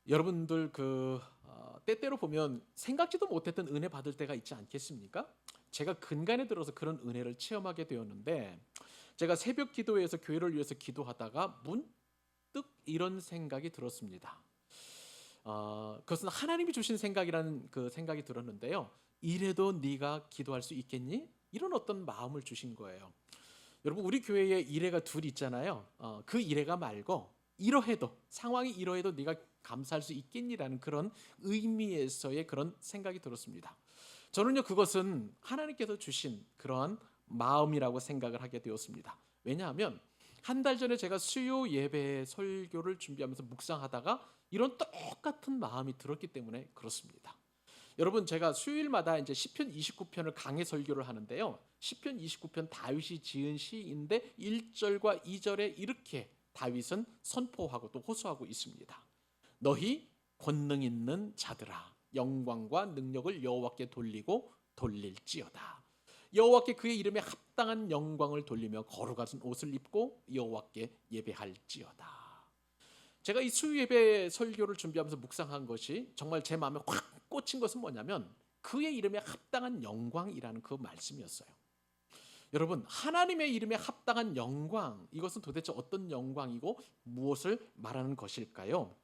여러분들 때때로 보면 생각지도 못했던 은혜 받을 때가 있지 않겠습니까? 제가 근간에 들어서 그런 은혜를 체험하게 되었는데, 제가 새벽 기도회에서 교회를 위해서 기도하다가 문득 이런 생각이 들었습니다. 그것은 하나님이 주신 생각이라는 그 생각이 들었는데요. 이래도 네가 기도할 수 있겠니? 이런 어떤 마음을 주신 거예요. 여러분, 우리 교회에 일회가 둘 있잖아요. 그 일회가 말고 이러해도, 상황이 이러해도 네가 감사할 수 있겠니라는 그런 의미에서의 그런 생각이 들었습니다. 저는요, 그것은 하나님께서 주신 그러한 마음이라고 생각을 하게 되었습니다. 왜냐하면 한 달 전에 제가 수요 예배 설교를 준비하면서 묵상하다가 이런 똑같은 마음이 들었기 때문에 그렇습니다. 여러분, 제가 수요일마다 이제 시편 29편을 강해 설교를 하는데요. 시편 29편 다윗이 지은 시인데 1절과 2절에 이렇게 다윗은 선포하고 또 호소하고 있습니다. 너희 권능 있는 자들아, 영광과 능력을 여호와께 돌리고 돌릴지어다. 여호와께 그의 이름에 합당한 영광을 돌리며 거룩한 옷을 입고 여호와께 예배할지어다. 제가 이 수요 예배 설교를 준비하면서 묵상한 것이 정말 제 마음에 확 꽂힌 것은 뭐냐면 그의 이름에 합당한 영광이라는 그 말씀이었어요. 여러분, 하나님의 이름에 합당한 영광, 이것은 도대체 어떤 영광이고 무엇을 말하는 것일까요?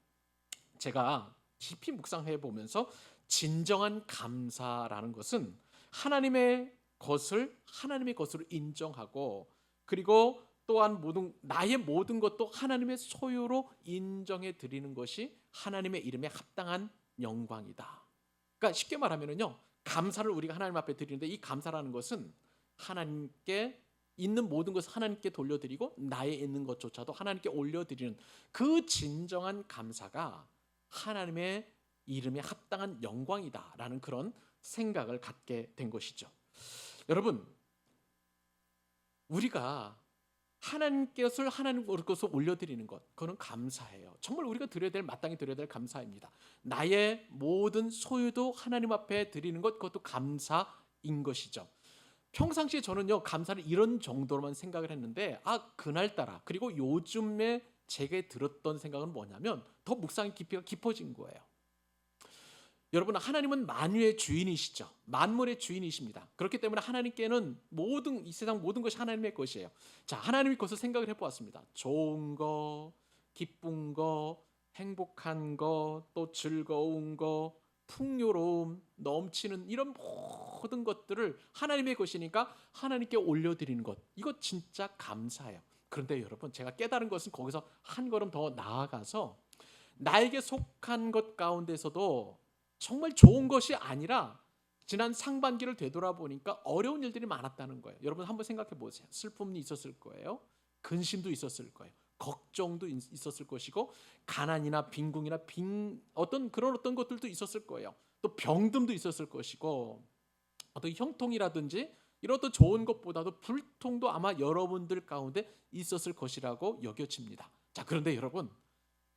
제가 깊이 묵상해 보면서 진정한 감사라는 것은 하나님의 것으로 인정하고, 그리고 또한 나의 모든 것도 하나님의 소유로 인정해 드리는 것이 하나님의 이름에 합당한 영광이다. 그러니까 쉽게 말하면요, 감사를 우리가 하나님 앞에 드리는데 이 감사라는 것은 하나님께 있는 모든 것을 하나님께 돌려드리고 나의 있는 것조차도 하나님께 올려드리는 그 진정한 감사가 하나님의 이름에 합당한 영광이다라는 그런 생각을 갖게 된 것이죠. 여러분, 우리가 하나님 것을 올려드리는 것, 그거는 감사해요. 정말 우리가 마땅히 드려야 될 감사입니다. 나의 모든 소유도 하나님 앞에 드리는 것, 그것도 감사인 것이죠. 평상시에 저는요, 감사를 이런 정도로만 생각을 했는데, 그날따라, 그리고 요즘에 제게 들었던 생각은 뭐냐면 더 묵상의 깊이가 깊어진 거예요. 여러분, 하나님은 만유의 주인이시죠. 만물의 주인이십니다. 그렇기 때문에 하나님께는 이 세상 모든 것이 하나님의 것이에요. 자, 하나님의 것을 생각을 해보았습니다. 좋은 거, 기쁜 거, 행복한 거, 또 즐거운 거, 풍요로움, 넘치는 이런 모든 것들을 하나님의 것이니까 하나님께 올려드리는 것, 이거 진짜 감사해요. 그런데 여러분, 제가 깨달은 것은 거기서 한 걸음 더 나아가서 나에게 속한 것 가운데서도 정말 좋은 것이 아니라 지난 상반기를 되돌아보니까 어려운 일들이 많았다는 거예요. 여러분, 한번 생각해 보세요. 슬픔이 있었을 거예요. 근심도 있었을 거예요. 걱정도 있었을 것이고, 가난이나 빈궁이나 어떤 것들도 있었을 거예요. 또 병듦도 있었을 것이고, 어떤 형통이라든지 이런 어떤 좋은 것보다도 불통도 아마 여러분들 가운데 있었을 것이라고 여겨집니다. 자, 그런데 여러분,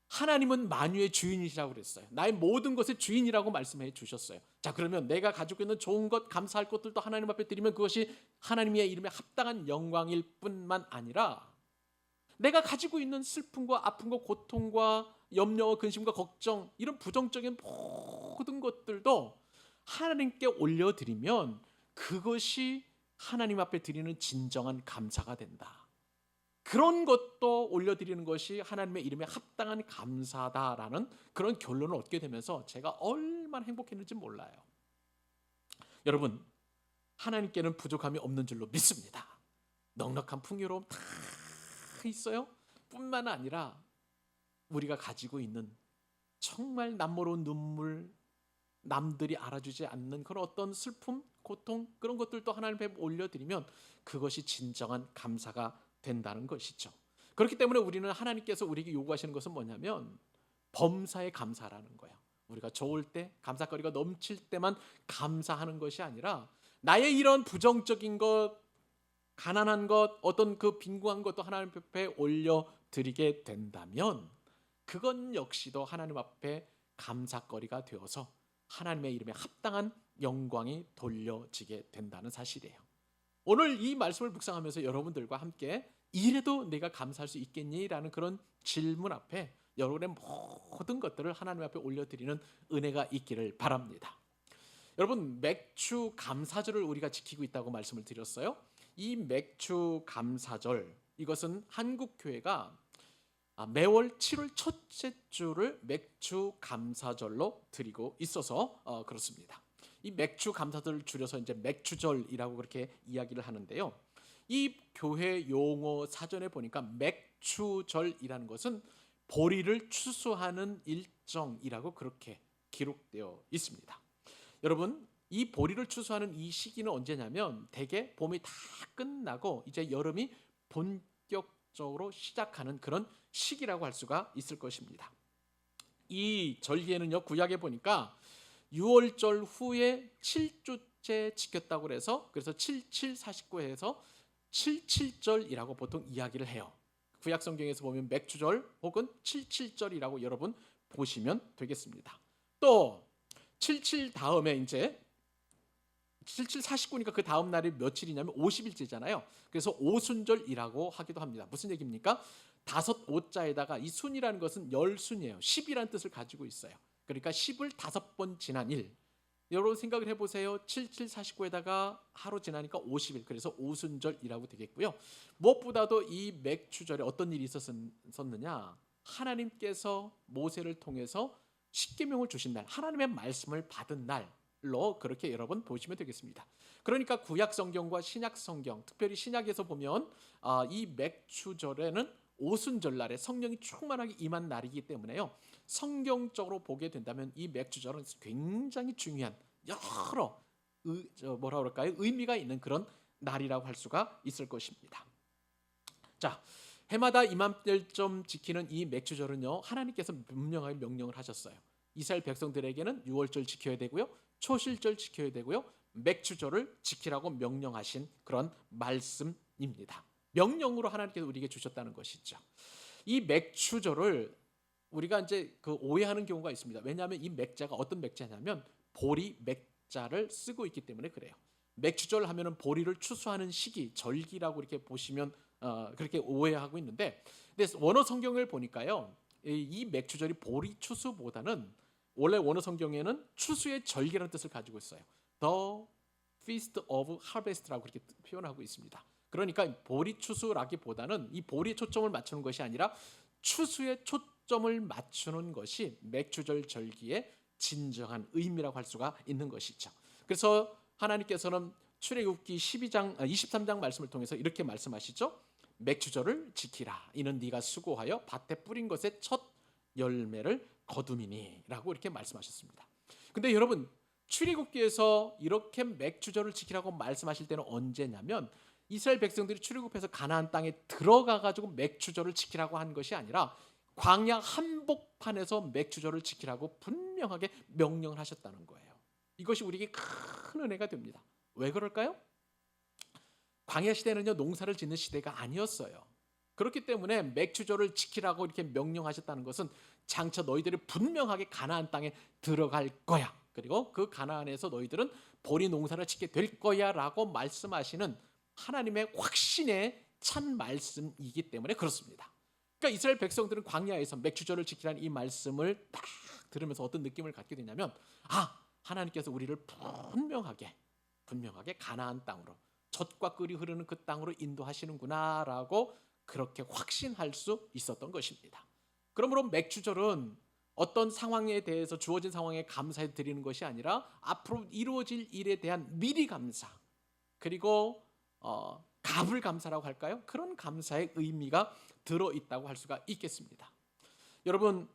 하나님은 만유의 주인이시라고 그랬어요. 나의 모든 것의 주인이라고 말씀해 주셨어요. 자, 그러면 내가 가지고 있는 좋은 것, 감사할 것들도 하나님 앞에 드리면 그것이 하나님의 이름에 합당한 영광일 뿐만 아니라, 내가 가지고 있는 슬픔과 아픔과 고통과 염려와 근심과 걱정, 이런 부정적인 모든 것들도 하나님께 올려드리면 그것이 하나님 앞에 드리는 진정한 감사가 된다. 그런 것도 올려드리는 것이 하나님의 이름에 합당한 감사다라는 그런 결론을 얻게 되면서 제가 얼마나 행복했는지 몰라요. 여러분, 하나님께는 부족함이 없는 줄로 믿습니다. 넉넉한 풍요로움 다 있어요. 뿐만 아니라 우리가 가지고 있는 정말 남모로운 눈물, 남들이 알아주지 않는 그런 어떤 슬픔, 고통, 그런 것들도 하나님 앞에 올려드리면 그것이 진정한 감사가 된다는 것이죠. 그렇기 때문에 우리는 하나님께서 우리에게 요구하시는 것은 뭐냐면 범사에 감사라는 거예요. 우리가 좋을 때, 감사거리가 넘칠 때만 감사하는 것이 아니라 나의 이런 부정적인 것, 가난한 것, 어떤 그 빈궁한 것도 하나님 앞에 올려드리게 된다면 그건 역시도 하나님 앞에 감사거리가 되어서 하나님의 이름에 합당한 영광이 돌려지게 된다는 사실이에요. 오늘 이 말씀을 묵상하면서 여러분들과 함께 이래도 내가 감사할 수 있겠니? 라는 그런 질문 앞에 여러분의 모든 것들을 하나님 앞에 올려드리는 은혜가 있기를 바랍니다. 여러분, 맥주 감사절을 우리가 지키고 있다고 말씀을 드렸어요. 이 맥주 감사절, 이것은 한국 교회가 매월 7월 첫째 주를 맥주 감사절로 드리고 있어서 그렇습니다. 이 맥주 감사절을 줄여서 이제 맥주절이라고 그렇게 이야기를 하는데요. 이 교회 용어 사전에 보니까 맥주절이라는 것은 보리를 추수하는 일정이라고 그렇게 기록되어 있습니다. 여러분, 이 보리를 추수하는 이 시기는 언제냐면 대개 봄이 다 끝나고 이제 여름이 본격적으로 시작하는 그런 시기라고 할 수가 있을 것입니다. 이 절기에는요, 구약에 보니까 6월절 후에 7주째 지켰다고 그래서 7749해서 77절이라고 보통 이야기를 해요. 구약 성경에서 보면 맥주절 혹은 77절이라고 여러분 보시면 되겠습니다. 또 77 다음에 이제 77 49니까 그 다음 날이 며칠이냐면 50일째잖아요. 그래서 오순절이라고 하기도 합니다. 무슨 얘기입니까? 5오자에다가 이 순이라는 것은 열순이에요. 10이라는 뜻을 가지고 있어요. 그러니까 10을 5번 지난 일. 여러분 생각을 해보세요. 77 49에다가 하루 지나니까 50일. 그래서 오순절이라고 되겠고요. 무엇보다도 이 맥주절에 어떤 일이 있었느냐? 하나님께서 모세를 통해서 십계명을 주신 날, 하나님의 말씀을 받은 날로 그렇게 여러분 보시면 되겠습니다. 그러니까 구약 성경과 신약 성경, 특별히 신약에서 보면 이 맥주절에는 오순절날에 성령이 충만하게 임한 날이기 때문에요. 성경적으로 보게 된다면 이 맥주절은 굉장히 중요한 여러 의미가 있는 그런 날이라고 할 수가 있을 것입니다. 자, 해마다 이맘때쯤 지키는 이 맥주절은요, 하나님께서 분명하게 명령을 하셨어요. 이스라엘 백성들에게는 6월절 지켜야 되고요, 초실절 지켜야 되고요, 맥주절을 지키라고 명령하신 그런 말씀입니다. 명령으로 하나님께서 우리에게 주셨다는 것이죠. 이 맥주절을 우리가 이제 오해하는 경우가 있습니다. 왜냐하면 이 맥자가 어떤 맥자냐면 보리 맥자를 쓰고 있기 때문에 그래요. 맥주절 하면은 보리를 추수하는 시기, 절기라고 이렇게 보시면 그렇게 오해하고 있는데, 근데 원어 성경을 보니까요, 이 맥주절이 보리 추수보다는 원래 원어 성경에는 추수의 절기라는 뜻을 가지고 있어요. The Feast of Harvest라고 그렇게 표현하고 있습니다. 그러니까 보리 추수라기보다는 이 보리에 초점을 맞추는 것이 아니라 추수에 초점을 맞추는 것이 맥주절 절기의 진정한 의미라고 할 수가 있는 것이죠. 그래서 하나님께서는 출애굽기 23장 말씀을 통해서 이렇게 말씀하시죠. 맥주절을 지키라. 이는 네가 수고하여 밭에 뿌린 것의 첫 열매를 거두미니라고 이렇게 말씀하셨습니다. 근데 여러분, 출애굽기에서 이렇게 맥주절을 지키라고 말씀하실 때는 언제냐면 이스라엘 백성들이 출애굽해서 가나안 땅에 들어가 가지고 맥주절을 지키라고 한 것이 아니라 광야 한복판에서 맥주절을 지키라고 분명하게 명령을 하셨다는 거예요. 이것이 우리에게 큰 은혜가 됩니다. 왜 그럴까요? 광야 시대는요, 농사를 짓는 시대가 아니었어요. 그렇기 때문에 맥주절을 지키라고 이렇게 명령하셨다는 것은 장차 너희들이 분명하게 가나안 땅에 들어갈 거야. 그리고 그 가나안에서 너희들은 보리 농사를 짓게 될 거야라고 말씀하시는 하나님의 확신에 찬 말씀이기 때문에 그렇습니다. 그러니까 이스라엘 백성들은 광야에서 맥주절을 지키라는 이 말씀을 딱 들으면서 어떤 느낌을 갖게 되냐면, 하나님께서 우리를 분명하게 가나안 땅으로, 젖과 꿀이 흐르는 그 땅으로 인도하시는구나라고 그렇게 확신할 수 있었던 것입니다. 그러므로 맥주절은 어떤 상황에 대해서, 주어진 상황에 감사해 드리는 것이 아니라 앞으로 이루어질 일에 대한 미리 감사, 그리고 갑을 감사라고 할까요? 그런 감사의 의미가 들어있다고 할 수가 있겠습니다. 여러분,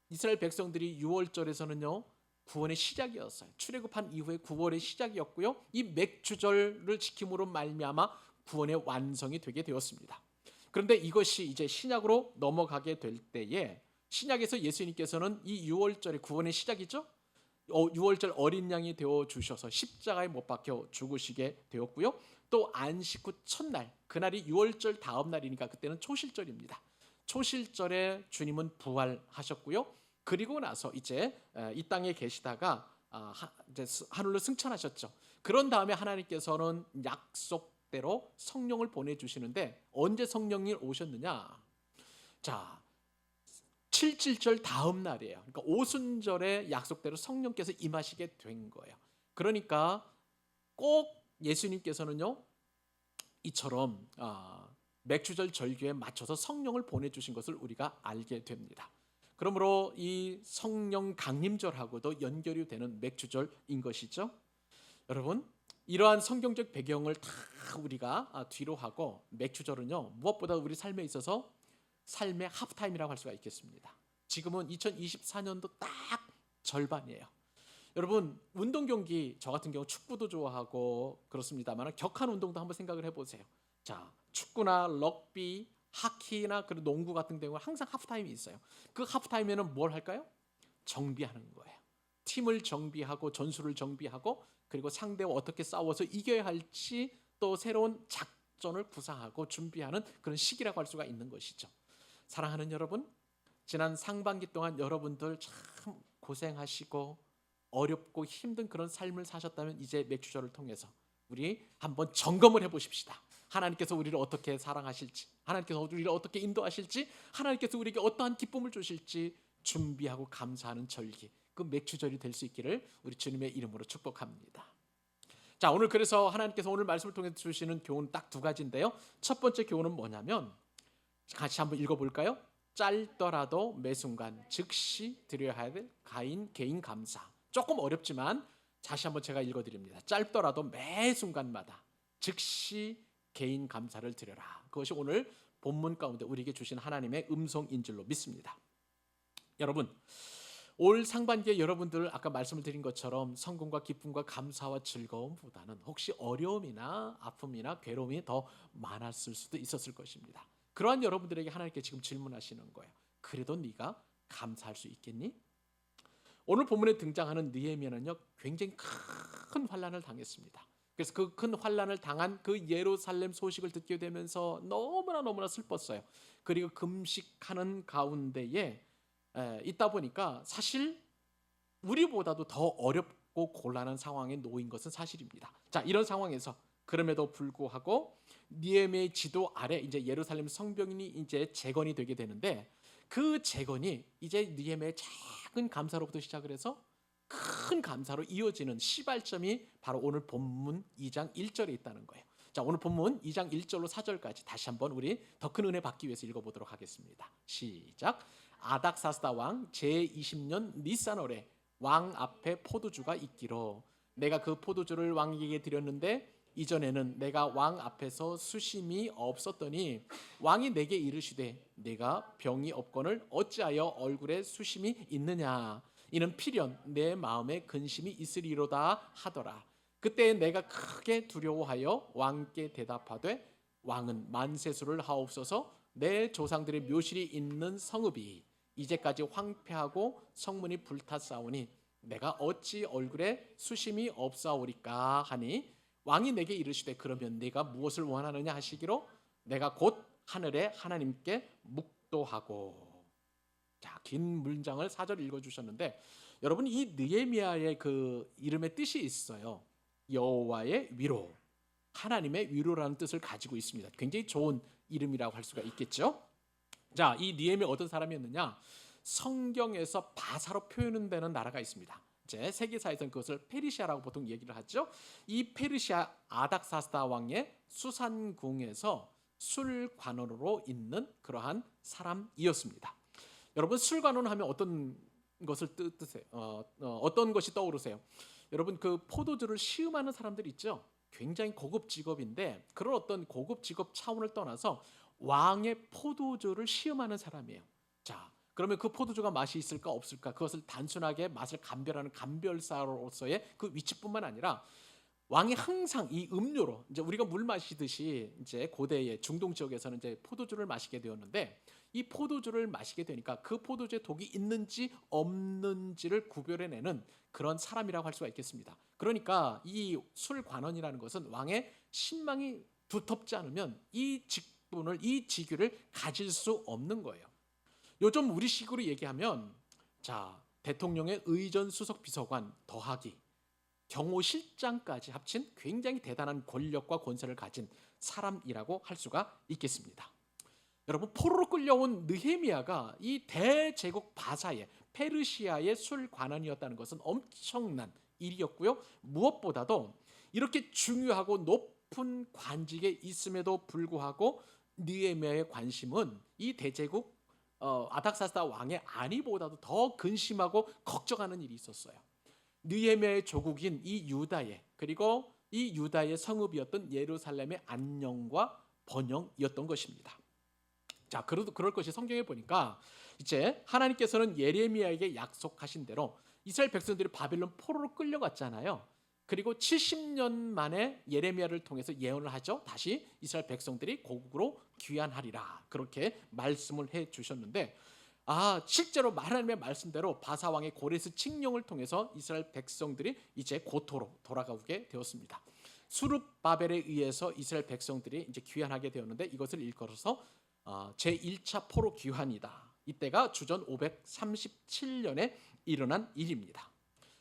이스라엘 백성들이 6월절에서는요, 구원의 시작이었어요. 출애굽한 이후에 9월의 시작이었고요, 이 맥주절을 지킴으로 말미암아 구원의 완성이 되게 되었습니다. 그런데 이것이 이제 신약으로 넘어가게 될 때에, 신약에서 예수님께서는 이 6월절의 구원의 시작이죠. 6월절 어린 양이 되어 주셔서 십자가에 못 박혀 죽으시게 되었고요. 또 안식 후 첫날, 그날이 6월절 다음 날이니까 그때는 초실절입니다. 초실절에 주님은 부활하셨고요. 그리고 나서 이제 이 땅에 계시다가 이제 하늘로 승천하셨죠. 그런 다음에 하나님께서는 약속대로 성령을 보내주시는데, 언제 성령이 오셨느냐? 자, 실질절 다음 날이에요. 그러니까 오순절의 약속대로 성령께서 임하시게 된 거예요. 그러니까 꼭 예수님께서는요 이처럼 맥주절 절규에 맞춰서 성령을 보내주신 것을 우리가 알게 됩니다. 그러므로 이 성령 강림절하고도 연결이 되는 맥주절인 것이죠. 여러분, 이러한 성경적 배경을 다 우리가 뒤로 하고 맥주절은요 무엇보다 우리 삶에 있어서 삶의 하프타임이라고 할 수가 있겠습니다. 지금은 2024년도 딱 절반이에요. 여러분, 운동 경기, 저 같은 경우 축구도 좋아하고 그렇습니다만 격한 운동도 한번 생각을 해보세요. 자, 축구나 럭비, 하키나 그리고 농구 같은 경우는 항상 하프타임이 있어요. 그 하프타임에는 뭘 할까요? 정비하는 거예요. 팀을 정비하고 전술을 정비하고 그리고 상대와 어떻게 싸워서 이겨야 할지 또 새로운 작전을 구상하고 준비하는 그런 시기라고 할 수가 있는 것이죠. 사랑하는 여러분, 지난 상반기 동안 여러분들 참 고생하시고 어렵고 힘든 그런 삶을 사셨다면 이제 맥주절을 통해서 우리 한번 점검을 해보십시다. 하나님께서 우리를 어떻게 사랑하실지, 하나님께서 우리를 어떻게 인도하실지, 하나님께서 우리에게 어떠한 기쁨을 주실지 준비하고 감사하는 절기, 그 맥주절이 될 수 있기를 우리 주님의 이름으로 축복합니다. 자, 오늘 그래서 하나님께서 오늘 말씀을 통해 주시는 교훈 딱 두 가지인데요. 첫 번째 교훈은 뭐냐면 같이 한번 읽어볼까요? 짧더라도 매 순간 즉시 드려야 할 개인 감사. 조금 어렵지만 다시 한번 제가 읽어드립니다. 짧더라도 매 순간마다 즉시 개인 감사를 드려라. 그것이 오늘 본문 가운데 우리에게 주신 하나님의 음성인 줄로 믿습니다. 여러분, 올 상반기에 여러분들 아까 말씀을 드린 것처럼 성공과 기쁨과 감사와 즐거움보다는 혹시 어려움이나 아픔이나 괴로움이 더 많았을 수도 있었을 것입니다. 그러한 여러분들에게 하나님께 지금 질문하시는 거예요. 그래도 네가 감사할 수 있겠니? 오늘 본문에 등장하는 느헤미야는요 굉장히 큰 환난을 당했습니다. 그래서 그 큰 환난을 당한 그 예루살렘 소식을 듣게 되면서 너무나 슬펐어요. 그리고 금식하는 가운데에 있다 보니까 사실 우리보다도 더 어렵고 곤란한 상황에 놓인 것은 사실입니다. 자, 이런 상황에서 그럼에도 불구하고 느헤미야의 지도 아래 이제 예루살렘 성벽이 이제 재건이 되게 되는데 그 재건이 이제 느헤미야의 작은 감사로부터 시작을 해서 큰 감사로 이어지는 시발점이 바로 오늘 본문 2장 1절에 있다는 거예요. 자, 오늘 본문 2장 1절로 4절까지 다시 한번 우리 더 큰 은혜 받기 위해서 읽어보도록 하겠습니다. 시작. 아닥사스다 왕 제20년 니산월에 왕 앞에 포도주가 있기로 내가 그 포도주를 왕에게 드렸는데 이전에는 내가 왕 앞에서 수심이 없었더니 왕이 내게 이르시되 내가 병이 없거늘 어찌하여 얼굴에 수심이 있느냐 이는 필연 내 마음에 근심이 있으리로다 하더라. 그때 내가 크게 두려워하여 왕께 대답하되 왕은 만세수를 하옵소서 내 조상들의 묘실이 있는 성읍이 이제까지 황폐하고 성문이 불탔사오니 내가 어찌 얼굴에 수심이 없사오리까 하니 왕이 내게 이르시되 그러면 네가 무엇을 원하느냐 하시기로 내가 곧 하늘의 하나님께 묵도하고. 자, 긴 문장을 4절 읽어주셨는데 여러분 이 느헤미야의 그 이름의 뜻이 있어요. 여호와의 위로, 하나님의 위로라는 뜻을 가지고 있습니다. 굉장히 좋은 이름이라고 할 수가 있겠죠. 자, 이 느헤미야 어떤 사람이었느냐? 성경에서 바사로 표현되는 나라가 있습니다. 이제 세계사에서는 그것을 페르시아라고 보통 얘기를 하죠. 이 페르시아 아닥사스다 왕의 수산궁에서 술관원으로 있는 그러한 사람이었습니다. 여러분 술관원 하면 어떤 것을 뜻하세요? 어떤 것이 떠오르세요? 여러분 그 포도주를 시음하는 사람들 있죠. 굉장히 고급 직업인데 그런 어떤 고급 직업 차원을 떠나서 왕의 포도주를 시음하는 사람이에요. 자, 그러면 그 포도주가 맛이 있을까 없을까? 그것을 단순하게 맛을 감별하는 감별사로서의 그 위치뿐만 아니라 왕이 항상 이 음료로 이제 우리가 물 마시듯이 이제 고대의 중동 지역에서는 이제 포도주를 마시게 되었는데 이 포도주를 마시게 되니까 그 포도주에 독이 있는지 없는지를 구별해내는 그런 사람이라고 할 수가 있겠습니다. 그러니까 이 술관원이라는 것은 왕의 신망이 두텁지 않으면 이 직분을 이 직위를 가질 수 없는 거예요. 요즘 우리식으로 얘기하면 자 대통령의 의전 수석 비서관 더하기 경호실장까지 합친 굉장히 대단한 권력과 권세를 가진 사람이라고 할 수가 있겠습니다. 여러분, 포로로 끌려온 느헤미야가 이 대제국 바사의 페르시아의 술관원이었다는 것은 엄청난 일이었고요. 무엇보다도 이렇게 중요하고 높은 관직에 있음에도 불구하고 느헤미야의 관심은 이 대제국 아닥사스다 왕의 안위보다도 더 근심하고 걱정하는 일이 있었어요. 느헤미야의 조국인 이 유다의, 그리고 이 유다의 성읍이었던 예루살렘의 안녕과 번영이었던 것입니다. 자, 그럴 것이 성경에 보니까 이제 하나님께서는 예레미야에게 약속하신 대로 이스라엘 백성들이 바벨론 포로로 끌려갔잖아요. 그리고 70년 만에 예레미야를 통해서 예언을 하죠. 다시 이스라엘 백성들이 고국으로 귀환하리라, 그렇게 말씀을 해 주셨는데, 실제로 하나님의 말씀대로 바사 왕의 고레스 칙령을 통해서 이스라엘 백성들이 이제 고토로 돌아가게 되었습니다. 수룹바벨에 의해서 이스라엘 백성들이 이제 귀환하게 되었는데, 이것을 일컬어서 제1차 포로 귀환이다. 이때가 주전 537년에 일어난 일입니다.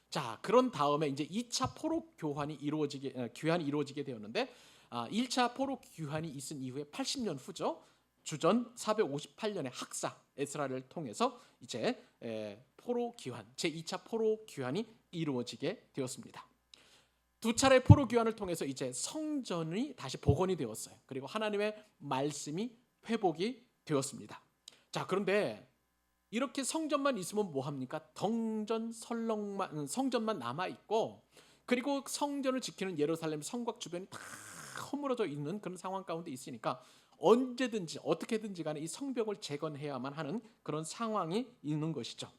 자, 그런 다음에 이제 2차 포로 귀환이 이루어지게 되었는데, 1차 포로 귀환이 있은 이후에 80년 후죠. 주전 458년에 학사 에스라를 통해서 이제 포로 귀환, 제2차 포로 귀환이 이루어지게 되었습니다. 두 차례 포로 귀환을 통해서 이제 성전이 다시 복원이 되었어요. 그리고 하나님의 말씀이 회복이 되었습니다. 자, 그런데 이렇게 성전만 있으면 뭐 합니까? 성전만 남아 있고, 그리고 성전을 지키는 예루살렘 성곽 주변이 다 허물어져 있는 그런 상황 가운데 있으니까 언제든지 어떻게든지 간에 이 성벽을 재건해야만 하는 그런 상황이 있는 것이죠.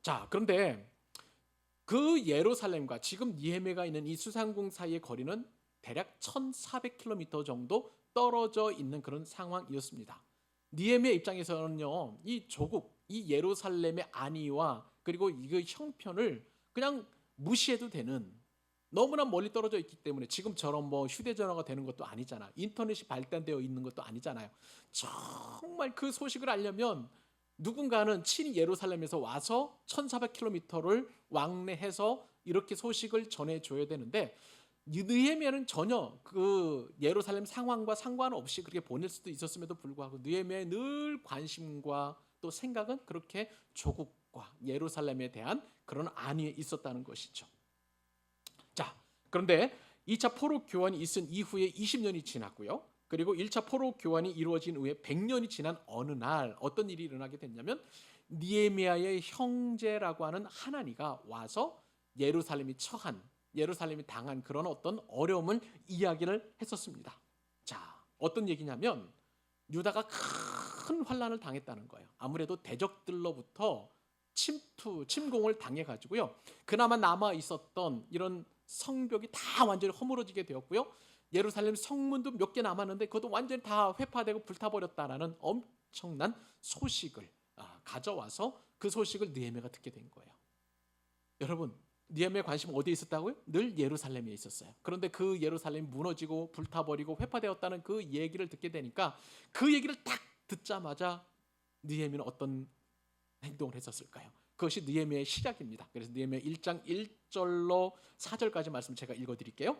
자, 그런데 그 예루살렘과 지금 니헤미야가 있는 이 수산궁 사이의 거리는 대략 1400km 정도 떨어져 있는 그런 상황이었습니다. 니헤미야 입장에서는요, 이 조국, 이 예루살렘의 안위와 그리고 이 형편을 그냥 무시해도 되는, 너무나 멀리 떨어져 있기 때문에 지금처럼 뭐 휴대전화가 되는 것도 아니잖아. 인터넷이 발달되어 있는 것도 아니잖아요. 정말 그 소식을 알려면 누군가는 친히 예루살렘에서 와서 1400km를 왕래해서 이렇게 소식을 전해줘야 되는데, 느헤미야는 전혀 그 예루살렘 상황과 상관없이 그렇게 보낼 수도 있었음에도 불구하고 느헤미야의 늘 관심과 또 생각은 그렇게 조국과 예루살렘에 대한 그런 안위에 있었다는 것이죠. 자, 그런데 2차 포로 교환이 있은 이후에 20년이 지났고요. 그리고 1차 포로 교환이 이루어진 후에 100년이 지난 어느 날 어떤 일이 일어나게 됐냐면, 느헤미야의 형제라고 하는 하나니가 와서 예루살렘이 당한 그런 어떤 어려움을 이야기를 했었습니다. 자, 어떤 얘기냐면 유다가 큰 환란을 당했다는 거예요. 아무래도 대적들로부터 침공을 당해가지고요. 그나마 남아 있었던 이런 성벽이 다 완전히 허물어지게 되었고요. 예루살렘 성문도 몇 개 남았는데 그것도 완전히 다 회파되고 불타버렸다라는 엄청난 소식을 가져와서 그 소식을 느헤미야가 듣게 된 거예요. 여러분, 느헤미야의 관심은 어디에 있었다고요? 늘 예루살렘에 있었어요. 그런데 그 예루살렘이 무너지고 불타버리고 회파되었다는 그 얘기를 듣게 되니까, 그 얘기를 딱 듣자마자 느헤미야는 어떤 행동을 했었을까요? 그것이 느헤미야의 시작입니다. 그래서 느헤미야 1장 1절로 4절까지 말씀 제가 읽어드릴게요.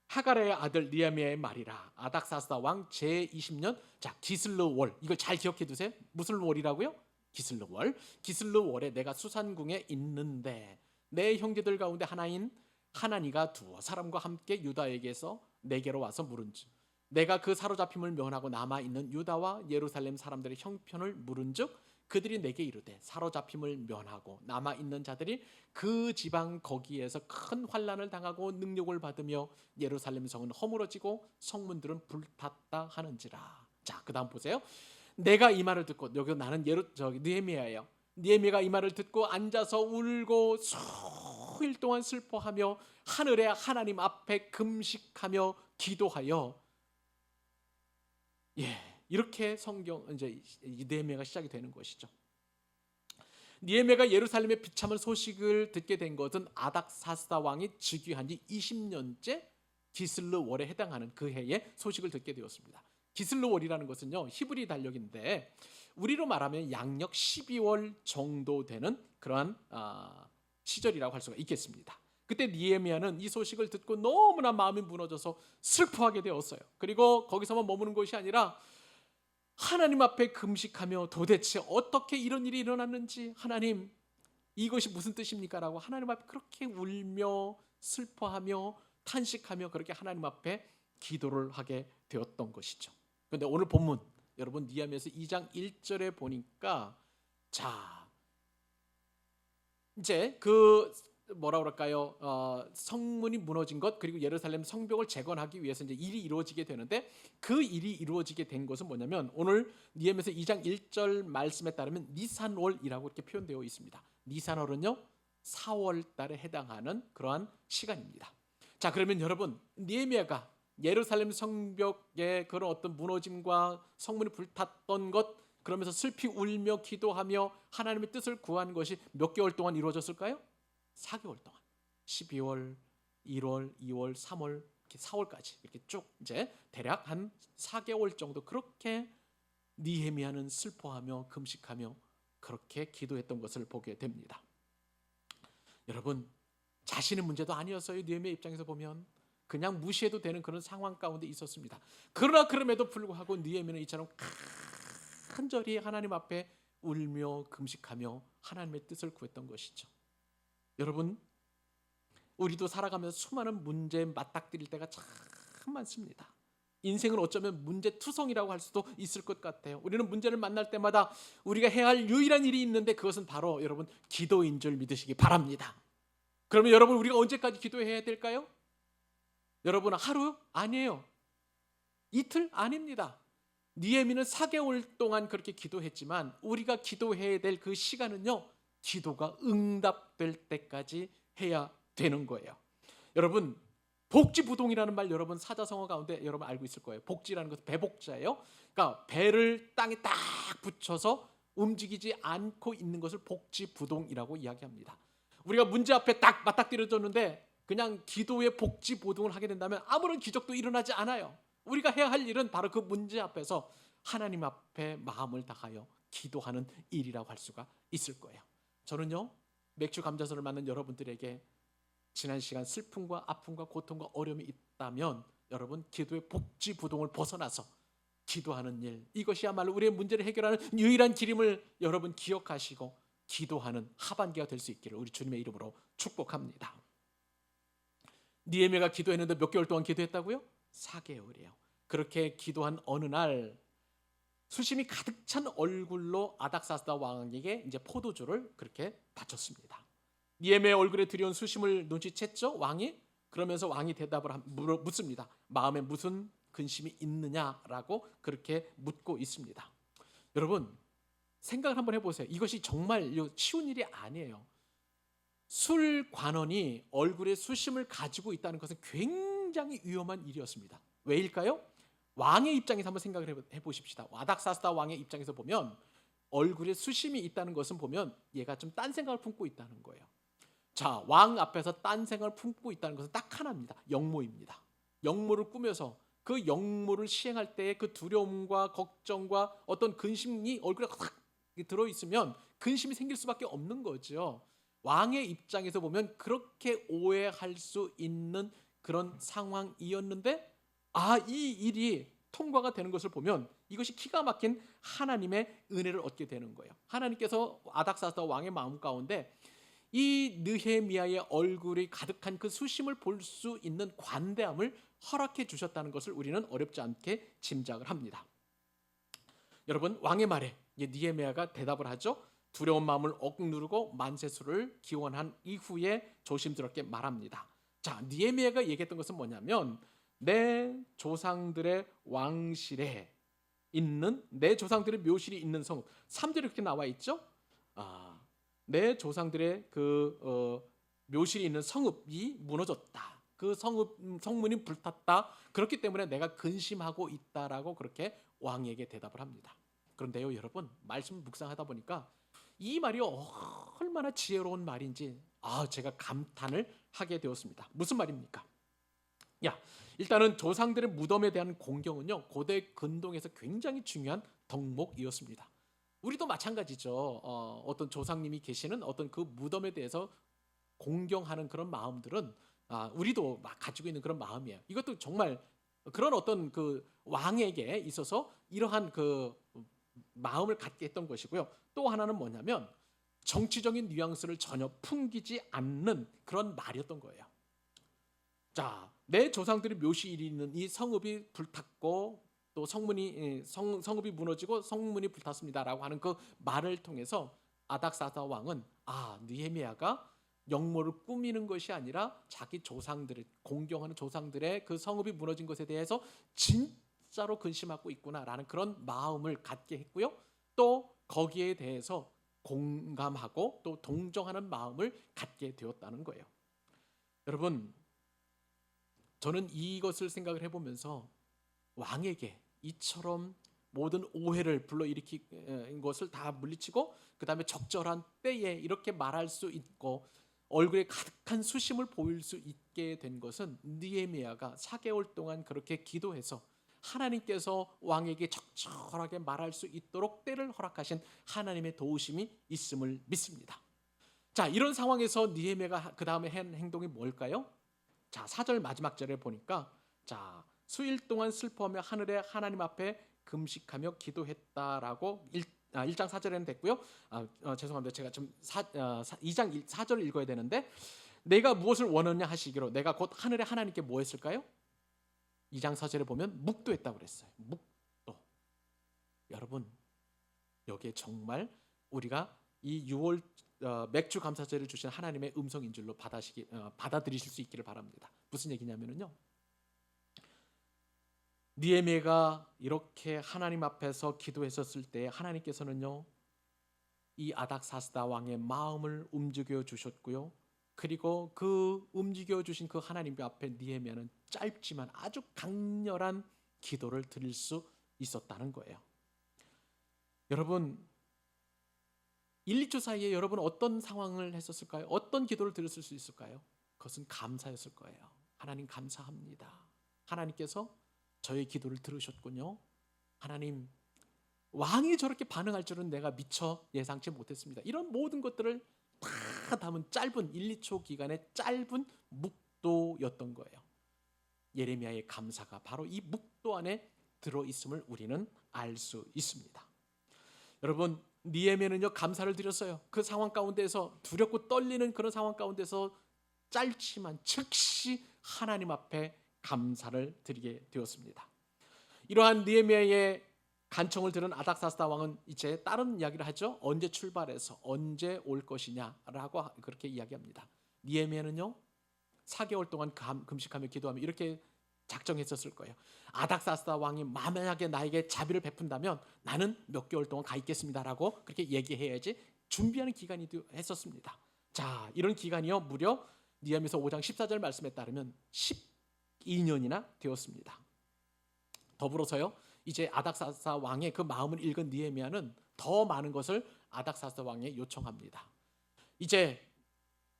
하가랴의 아들 느헤미야의 말이라. 아닥사스다 왕 제20년 기슬르 월, 이걸 잘 기억해 두세요. 무슨 월이라고요? 기슬르 월. 기슬르 월에 내가 수산궁에 있는데 내 형제들 가운데 하나인 하나니가 두어 사람과 함께 유다에게서 내게로 와서 물은즉 내가 그 사로잡힘을 면하고 남아있는 유다와 예루살렘 사람들의 형편을 물은즉 그들이 내게 이르되 사로잡힘을 면하고 남아있는 자들이 그 지방 거기에서 큰 환난을 당하고 능욕을 받으며 예루살렘 성은 허물어지고 성문들은 불탔다 하는지라. 자, 그 다음 보세요. 내가 이 말을 듣고, 여기 나는 느헤미야예요. 느헤미야가 이 말을 듣고 앉아서 울고 수일 동안 슬퍼하며 하늘의 하나님 앞에 금식하며 기도하여, 이렇게 성경 이제 느헤미야가 시작이 되는 것이죠. 느헤미야가 예루살렘의 비참한 소식을 듣게 된 것은 아닥사스다 왕이 즉위한 지 20년째 기슬르 월에 해당하는 그 해에 소식을 듣게 되었습니다. 기슬르 월이라는 것은요, 히브리 달력인데 우리로 말하면 양력 12월 정도 되는 그러한 시절이라고 할 수가 있겠습니다. 그때 느헤미야는 이 소식을 듣고 너무나 마음이 무너져서 슬퍼하게 되었어요. 그리고 거기서만 머무는 것이 아니라 하나님 앞에 금식하며 도대체 어떻게 이런 일이 일어났는지, 하나님 이것이 무슨 뜻입니까? 라고 하나님 앞에 그렇게 울며 슬퍼하며 탄식하며 그렇게 하나님 앞에 기도를 하게 되었던 것이죠. 그런데 오늘 본문 여러분 느헤미야서 2장 1절에 보니까, 자 이제 그 뭐라 그럴까요? 성문이 무너진 것, 그리고 예루살렘 성벽을 재건하기 위해서 이제 일이 이루어지게 되는데, 그 일이 이루어지게 된 것은 뭐냐면 오늘 느헤미야서 2장 1절 말씀에 따르면 니산월이라고 이렇게 표현되어 있습니다. 니산월은요 4월 달에 해당하는 그러한 시간입니다. 자, 그러면 여러분 느헤미야가 예루살렘 성벽의 그런 어떤 무너짐과 성문이 불탔던 것, 그러면서 슬피 울며 기도하며 하나님의 뜻을 구한 것이 몇 개월 동안 이루어졌을까요? 4개월 동안. 12월, 1월, 2월, 3월, 이렇게 4월까지 이렇게 쭉 이제 대략 한 4개월 정도 그렇게 느헤미야는 슬퍼하며 금식하며 그렇게 기도했던 것을 보게 됩니다. 여러분, 자신의 문제도 아니었어요. 느헤미야 입장에서 보면 그냥 무시해도 되는 그런 상황 가운데 있었습니다. 그러나 그럼에도 불구하고 느헤미야는 이처럼 간절히 하나님 앞에 울며 금식하며 하나님의 뜻을 구했던 것이죠. 여러분, 우리도 살아가면서 수많은 문제에 맞닥뜨릴 때가 참 많습니다. 인생은 어쩌면 문제투성이라고 할 수도 있을 것 같아요. 우리는 문제를 만날 때마다 우리가 해야 할 유일한 일이 있는데, 그것은 바로 여러분 기도인 줄 믿으시기 바랍니다. 그러면 여러분, 우리가 언제까지 기도해야 될까요? 여러분, 하루? 아니에요. 이틀? 아닙니다. 느헤미야는 4개월 동안 그렇게 기도했지만 우리가 기도해야 될 그 시간은요, 기도가 응답될 때까지 해야 되는 거예요. 여러분, 복지부동이라는 말 여러분 사자성어 가운데 여러분 알고 있을 거예요. 복지라는 것은 배복자예요. 그러니까 배를 땅에 딱 붙여서 움직이지 않고 있는 것을 복지부동이라고 이야기합니다. 우리가 문제 앞에 딱 맞닥뜨려졌는데 그냥 기도의 복지부동을 하게 된다면 아무런 기적도 일어나지 않아요. 우리가 해야 할 일은 바로 그 문제 앞에서 하나님 앞에 마음을 다하여 기도하는 일이라고 할 수가 있을 거예요. 저는요, 맥주 감자선을 맞는 여러분들에게 지난 시간 슬픔과 아픔과 고통과 어려움이 있다면 여러분, 기도의 복지부동을 벗어나서 기도하는 일, 이것이야말로 우리의 문제를 해결하는 유일한 길임을 여러분 기억하시고 기도하는 하반기가 될 수 있기를 우리 주님의 이름으로 축복합니다. 느헤미야가 기도했는데 몇 개월 동안 기도했다고요? 4개월이에요. 그렇게 기도한 어느 날 수심이 가득 찬 얼굴로 아닥사스다 왕에게 이제 포도주를 그렇게 바쳤습니다. 느헤미야의 얼굴에 들여온 수심을 눈치챘죠, 왕이. 그러면서 왕이 대답을 묻습니다. 마음에 무슨 근심이 있느냐라고 그렇게 묻고 있습니다. 여러분, 생각을 한번 해보세요. 이것이 정말 쉬운 일이 아니에요. 술 관원이 얼굴에 수심을 가지고 있다는 것은 굉장히 위험한 일이었습니다. 왜일까요? 왕의 입장에서 한번 생각을 해보십시다. 아닥사스다 왕의 입장에서 보면 얼굴에 수심이 있다는 것은 보면 얘가 좀 딴 생각을 품고 있다는 거예요. 자, 왕 앞에서 딴 생각을 품고 있다는 것은 딱 하나입니다. 역모입니다. 역모를 꾸며서 그 역모를 시행할 때의 그 두려움과 걱정과 어떤 근심이 얼굴에 확 들어있으면 근심이 생길 수밖에 없는 거죠. 왕의 입장에서 보면 그렇게 오해할 수 있는 그런 상황이었는데, 이 일이 통과가 되는 것을 보면 이것이 기가 막힌 하나님의 은혜를 얻게 되는 거예요. 하나님께서 아닥사스다 왕의 마음 가운데 이 느헤미야의 얼굴이 가득한 그 수심을 볼 수 있는 관대함을 허락해 주셨다는 것을 우리는 어렵지 않게 짐작을 합니다. 여러분, 왕의 말에 느헤미야가 대답을 하죠. 두려운 마음을 억누르고 만세수를 기원한 이후에 조심스럽게 말합니다. 자, 느헤미야가 얘기했던 것은 뭐냐면, 내 조상들의 왕실에 있는, 내 조상들의 묘실이 있는 성읍, 3절에 이렇게 나와 있죠. 내 조상들의 묘실이 있는 성읍이 무너졌다. 그 성문이 불탔다. 그렇기 때문에 내가 근심하고 있다라고 그렇게 왕에게 대답을 합니다. 그런데요, 여러분, 말씀 묵상하다 보니까 이 말이 얼마나 지혜로운 말인지 제가 감탄을 하게 되었습니다. 무슨 말입니까? 일단은 조상들의 무덤에 대한 공경은요, 고대 근동에서 굉장히 중요한 덕목이었습니다. 우리도 마찬가지죠. 어떤 조상님이 계시는 어떤 그 무덤에 대해서 공경하는 그런 마음들은 우리도 막 가지고 있는 그런 마음이에요. 이것도 정말 그런 어떤 그 왕에게 있어서 이러한 그 마음을 갖게 했던 것이고요. 또 하나는 뭐냐면 정치적인 뉘앙스를 전혀 풍기지 않는 그런 말이었던 거예요. 자, 내 조상들이 묘시일이 있는 이 성읍이 불탔고 또 성읍이 무너지고 성문이 불탔습니다라고 하는 그 말을 통해서 아닥사다 왕은 느헤미야가 역모를 꾸미는 것이 아니라 자기 조상들을 공경하는 조상들의 그 성읍이 무너진 것에 대해서 진짜로 근심하고 있구나라는 그런 마음을 갖게 했고요. 또 거기에 대해서 공감하고 또 동정하는 마음을 갖게 되었다는 거예요. 여러분, 저는 이것을 생각을 해보면서 왕에게 이처럼 모든 오해를 불러일으킨 것을 다 물리치고 그 다음에 적절한 때에 이렇게 말할 수 있고 얼굴에 가득한 수심을 보일 수 있게 된 것은 느헤미야가 4개월 동안 그렇게 기도해서 하나님께서 왕에게 적절하게 말할 수 있도록 때를 허락하신 하나님의 도우심이 있음을 믿습니다. 자, 이런 상황에서 느헤미야가 그 다음에 한 행동이 뭘까요? 자, 4절 마지막 절에 보니까 자, 수일 동안 슬퍼하며 하늘에 하나님 앞에 금식하며 기도했다라고 1장 4절에는 됐고요. 죄송합니다. 제가 좀 2장 4절을 읽어야 되는데 내가 무엇을 원하냐 하시기로 내가 곧 하늘에 하나님께 뭐 했을까요? 2장 4절에 보면 묵도했다고 그랬어요. 묵도. 여러분, 여기에 정말 우리가 이 6월 맥주 감사제를 주신 하나님의 음성인 줄로 받아들이실 수 있기를 바랍니다. 무슨 얘기냐면요, 느헤미야가 이렇게 하나님 앞에서 기도했었을 때 하나님께서는요 이 아닥사스다 왕의 마음을 움직여 주셨고요. 그리고 그 움직여 주신 그 하나님 앞에 느헤미야는 짧지만 아주 강렬한 기도를 드릴 수 있었다는 거예요. 여러분, 1, 2초 사이에 여러분 어떤 상황을 했었을까요? 어떤 기도를 드렸을 수 있을까요? 그것은 감사였을 거예요. 하나님 감사합니다. 하나님께서 저의 기도를 들으셨군요. 하나님, 왕이 저렇게 반응할 줄은 내가 미처 예상치 못했습니다. 이런 모든 것들을 다 담은 짧은 1, 2초 기간의 짧은 묵도였던 거예요. 예레미야의 감사가 바로 이 묵도 안에 들어있음을 우리는 알 수 있습니다. 여러분, 느헤미야는요 감사를 드렸어요. 그 상황 가운데서 두렵고 떨리는 그런 상황 가운데서 짧지만 즉시 하나님 앞에 감사를 드리게 되었습니다. 이러한 느헤미야의 간청을 들은 아닥사스다 왕은 이제 다른 이야기를 하죠. 언제 출발해서 언제 올 것이냐라고 그렇게 이야기합니다. 느헤미야는요 4개월 동안 금식하며 기도하며 이렇게 작정했었을 거예요. 아닥사스다 왕이 만약에 나에게 자비를 베푼다면 나는 몇 개월 동안 가 있겠습니다라고 그렇게 얘기해야지 준비하는 기간이 했었습니다. 자, 이런 기간이요 무려 느헤미야서 5장 14절 말씀에 따르면 12년이나 되었습니다. 더불어서요 이제 아닥사스다 왕의 그 마음을 읽은 느헤미야는 더 많은 것을 아닥사스다 왕에 요청합니다. 이제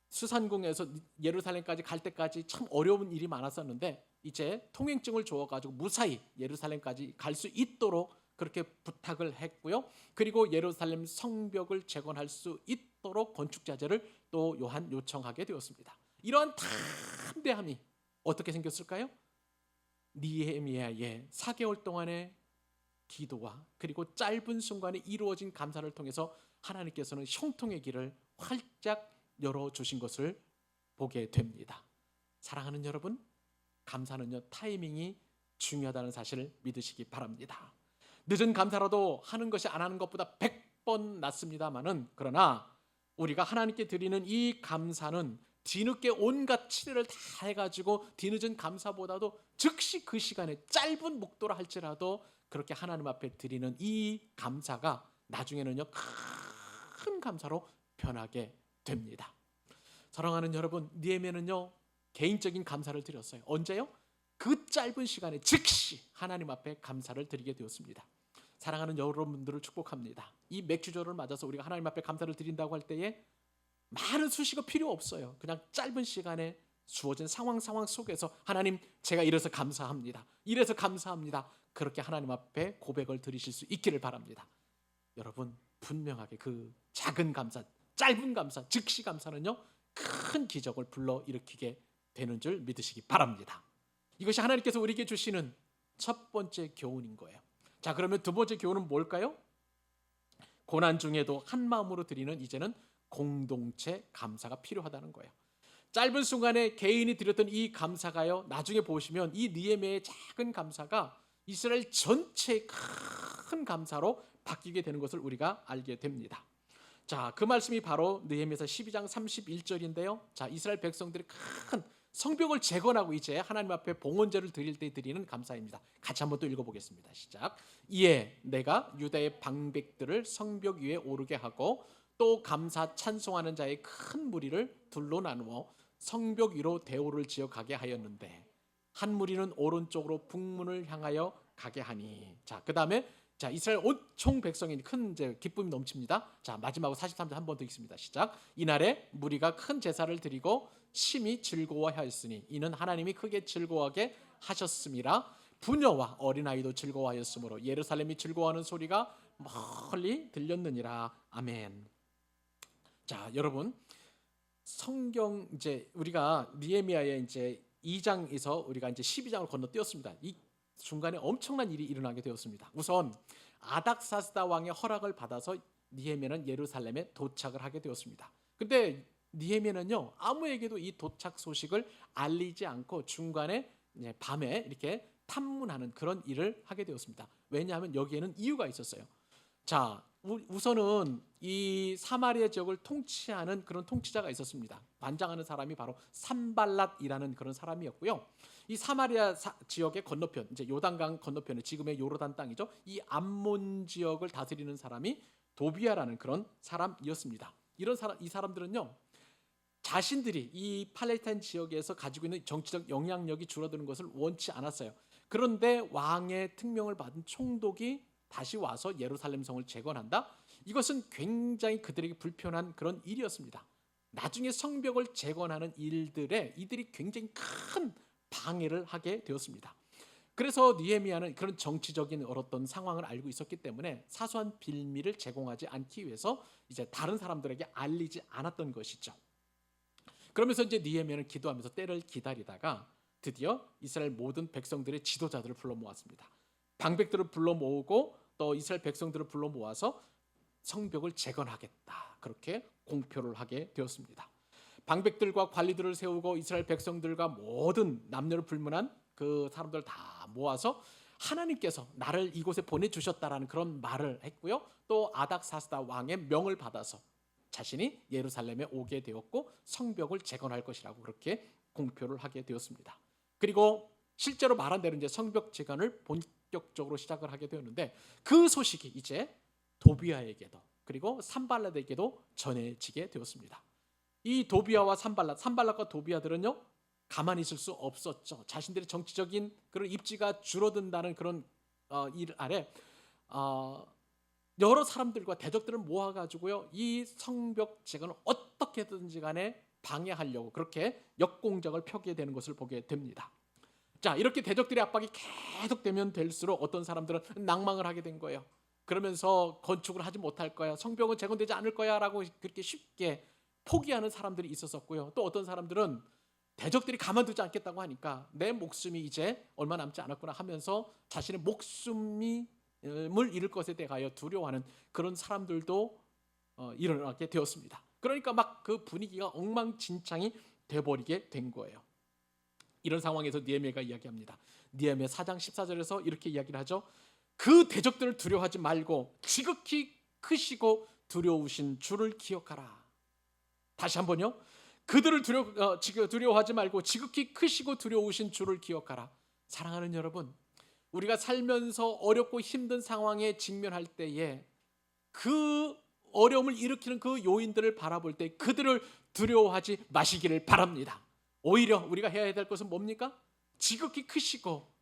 수산궁에서 예루살렘까지 갈 때까지 참 어려운 일이 많았었는데 이제 통행증을 줘가지고 무사히 예루살렘까지 갈 수 있도록 그렇게 부탁을 했고요. 그리고 예루살렘 성벽을 재건할 수 있도록 건축자재를 또 요청하게 되었습니다. 이러한 담대함이 어떻게 생겼을까요? 느헤미야의 4개월 동안의 기도와 그리고 짧은 순간에 이루어진 감사를 통해서 하나님께서는 형통의 길을 활짝 열어주신 것을 보게 됩니다. 사랑하는 여러분, 감사는요 타이밍이 중요하다는 사실을 믿으시기 바랍니다. 늦은 감사라도 하는 것이 안 하는 것보다 100번 낫습니다만은 그러나 우리가 하나님께 드리는 이 감사는 뒤늦게 온갖 치료를 다 해가지고 뒤늦은 감사보다도 즉시 그 시간에 짧은 목도라 할지라도 그렇게 하나님 앞에 드리는 이 감사가 나중에는요 큰 감사로 변하게 됩니다. 사랑하는 여러분, 느헤미야는요 개인적인 감사를 드렸어요. 언제요? 그 짧은 시간에 즉시 하나님 앞에 감사를 드리게 되었습니다. 사랑하는 여러분들을 축복합니다. 이 맥주절을 맞아서 우리가 하나님 앞에 감사를 드린다고 할 때에 많은 수식어 필요 없어요. 그냥 짧은 시간에 주어진 상황 속에서 하나님 제가 이래서 감사합니다. 이래서 감사합니다. 그렇게 하나님 앞에 고백을 드리실 수 있기를 바랍니다. 여러분 분명하게 그 작은 감사, 짧은 감사, 즉시 감사는요 큰 기적을 불러일으키게 되는 줄 믿으시기 바랍니다. 이것이 하나님께서 우리에게 주시는 첫 번째 교훈인 거예요. 자, 그러면 두 번째 교훈은 뭘까요? 고난 중에도 한 마음으로 드리는 이제는 공동체 감사가 필요하다는 거예요. 짧은 순간에 개인이 드렸던 이 감사가요, 나중에 보시면 이 느헤미야의 작은 감사가 이스라엘 전체의 큰 감사로 바뀌게 되는 것을 우리가 알게 됩니다. 자, 그 말씀이 바로 느헤미야서 12장 31절인데요. 자, 이스라엘 백성들이 큰 성벽을 재건하고 이제 하나님 앞에 봉헌제를 드릴 때 드리는 감사입니다. 같이 한번 또 읽어보겠습니다. 시작. 이에 내가 유다의 방백들을 성벽 위에 오르게 하고 또 감사 찬송하는 자의 큰 무리를 둘로 나누어 성벽 위로 대오를 지어 가게 하였는데 한 무리는 오른쪽으로 북문을 향하여 가게 하니. 자, 그 다음에 자, 이스라엘 온 총 백성이 큰 이제 기쁨이 넘칩니다. 자, 마지막으로 43절 한 번 더 읽습니다. 시작. 이날에 무리가 큰 제사를 드리고 심히 즐거워하였으니 이는 하나님이 크게 즐거워하게 하셨음이라. 부녀와 어린아이도 즐거워하였으므로 예루살렘이 즐거워하는 소리가 멀리 들렸느니라. 아멘. 자, 여러분, 성경 이제 우리가 느헤미야의 이제 2장에서 우리가 이제 12장을 건너뛰었습니다. 이 중간에 엄청난 일이 일어나게 되었습니다. 우선 아닥사스다 왕의 허락을 받아서 느헤미야는 예루살렘에 도착을 하게 되었습니다. 근데 느헤미야는요, 아무에게도 이 도착 소식을 알리지 않고 중간에 밤에 이렇게 탐문하는 그런 일을 하게 되었습니다. 왜냐하면 여기에는 이유가 있었어요. 자, 우선은 이 사마리아 지역을 통치하는 그런 통치자가 있었습니다. 관장하는 사람이 바로 산발랏이라는 그런 사람이었고요. 이 사마리아 지역의 건너편, 이제 요단강 건너편에 지금의 요르단 땅이죠. 이 암몬 지역을 다스리는 사람이 도비아라는 그런 사람이었습니다. 이 사람들은요, 자신들이 이 팔레스타인 지역에서 가지고 있는 정치적 영향력이 줄어드는 것을 원치 않았어요. 그런데 왕의 특명을 받은 총독이 다시 와서 예루살렘 성을 재건한다? 이것은 굉장히 그들에게 불편한 그런 일이었습니다. 나중에 성벽을 재건하는 일들에 이들이 굉장히 큰 방해를 하게 되었습니다. 그래서 느헤미야는 그런 정치적인 어떤 상황을 알고 있었기 때문에 사소한 빌미를 제공하지 않기 위해서 이제 다른 사람들에게 알리지 않았던 것이죠. 그러면서 이제 느헤미야는 기도하면서 때를 기다리다가 드디어 이스라엘 모든 백성들의 지도자들을 불러 모았습니다. 방백들을 불러 모으고 또 이스라엘 백성들을 불러 모아서 성벽을 재건하겠다, 그렇게 공표를 하게 되었습니다. 방백들과 관리들을 세우고 이스라엘 백성들과 모든 남녀를 불문한 그 사람들 다 모아서 하나님께서 나를 이곳에 보내주셨다라는 그런 말을 했고요. 또 아닥사스다 왕의 명을 받아서 자신이 예루살렘에 오게 되었고 성벽을 재건할 것이라고 그렇게 공표를 하게 되었습니다. 그리고 실제로 말한 대로 이제 성벽 재건을 본격적으로 시작을 하게 되었는데 그 소식이 이제 도비아에게도 그리고 산발랏에게도 전해지게 되었습니다. 이 도비아와 산발랏과 도비아들은요, 가만히 있을 수 없었죠. 자신들의 정치적인 그런 입지가 줄어든다는 그런 일 아래 여러 사람들과 대적들을 모아가지고요, 이 성벽 재건을 어떻게든지 간에 방해하려고 그렇게 역공작을 펴게 되는 것을 보게 됩니다. 자, 이렇게 대적들의 압박이 계속되면 될수록 어떤 사람들은 낭망을 하게 된 거예요. 그러면서 건축을 하지 못할 거야, 성벽은 재건되지 않을 거야 라고 그렇게 쉽게 포기하는 사람들이 있었었고요. 또 어떤 사람들은 대적들이 가만두지 않겠다고 하니까 내 목숨이 이제 얼마 남지 않았구나 하면서 자신의 목숨을 잃을 것에 대하여 두려워하는 그런 사람들도 일어나게 되었습니다. 그러니까 막 그 분위기가 엉망진창이 돼버리게 된 거예요. 이런 상황에서 느헤미야가 이야기합니다. 느헤미야 4장 14절에서 이렇게 이야기를 하죠. 그 대적들을 두려워하지 말고 지극히 크시고 두려우신 주를 기억하라. 다시 한번요. 그들을 두려워하지 말고 지극히 크시고 두려우신 주를 기억하라. 사랑하는 여러분, 우리가 살면서 어렵고 힘든 상황에 직면할 때에 그 어려움을 일으키는 그 요인들을 바라볼 때 그들을 두려워하지 마시기를 바랍니다. 오히려 우리가 해야 될 것은 뭡니까? 지극히 크시고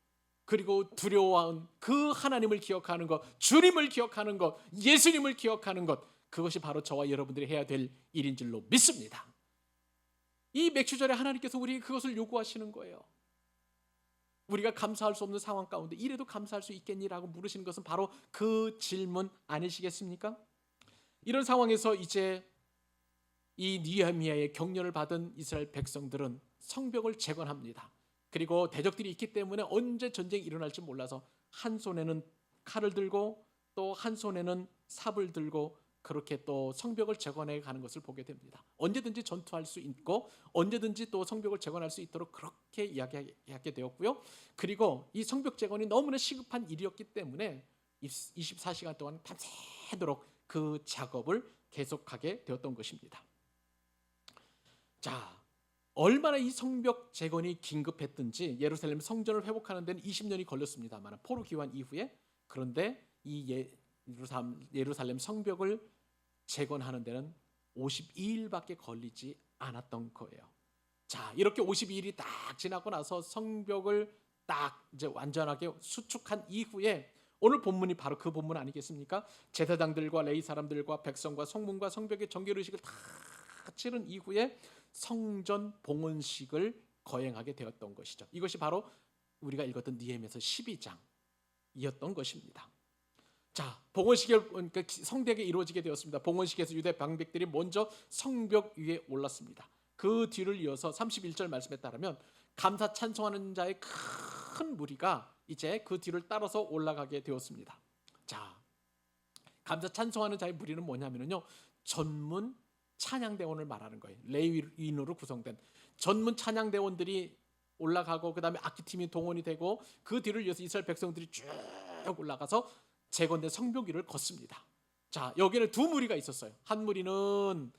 그리고 두려워한 그 하나님을 기억하는 것, 주님을 기억하는 것, 예수님을 기억하는 것, 그것이 바로 저와 여러분들이 해야 될 일인 줄로 믿습니다. 이 맥주절에 하나님께서 우리에게 그것을 요구하시는 거예요. 우리가 감사할 수 없는 상황 가운데 이래도 감사할 수 있겠니라고 물으시는 것은 바로 그 질문 아니시겠습니까? 이런 상황에서 이제 이 느헤미야의 격려를 받은 이스라엘 백성들은 성벽을 재건합니다. 그리고 대적들이 있기 때문에 언제 전쟁이 일어날지 몰라서 한 손에는 칼을 들고 또 한 손에는 삽을 들고 그렇게 또 성벽을 재건해 가는 것을 보게 됩니다. 언제든지 전투할 수 있고 언제든지 또 성벽을 재건할 수 있도록 그렇게 이야기하게 되었고요. 그리고 이 성벽 재건이 너무나 시급한 일이었기 때문에 24시간 동안 밤새도록 그 작업을 계속하게 되었던 것입니다. 자, 얼마나 이 성벽 재건이 긴급했든지 예루살렘 성전을 회복하는 데는 20년이 걸렸습니다만 포로 귀환 이후에. 그런데 이 예루살렘 성벽을 재건하는 데는 52일밖에 걸리지 않았던 거예요. 자, 이렇게 52일이 딱 지나고 나서 성벽을 딱 이제 완전하게 수축한 이후에 오늘 본문이 바로 그 본문 아니겠습니까? 제사장들과 레위 사람들과 백성과 성문과 성벽의 정결 의식을 다 치른 이후에 성전 봉헌식을 거행하게 되었던 것이죠. 이것이 바로 우리가 읽었던 느헤미야서 12장이었던 것입니다. 자, 봉헌식이 그러니까 성대하게 이루어지게 되었습니다. 봉헌식에서 유대 방백들이 먼저 성벽 위에 올랐습니다. 그 뒤를 이어서 31절 말씀에 따르면 감사 찬송하는 자의 큰 무리가 이제 그 뒤를 따라서 올라가게 되었습니다. 자, 감사 찬송하는 자의 무리는 뭐냐면요, 전문 찬양대원을 말하는 거예요. 레위인으로 구성된 전문 찬양대원들이 올라가고 그 다음에 악기팀이 동원이 되고 그 뒤를 이어서 이스라엘 백성들이 쭉 올라가서 재건된 성벽 위를 걷습니다. 자, 여기는 두 무리가 있었어요. 한 무리는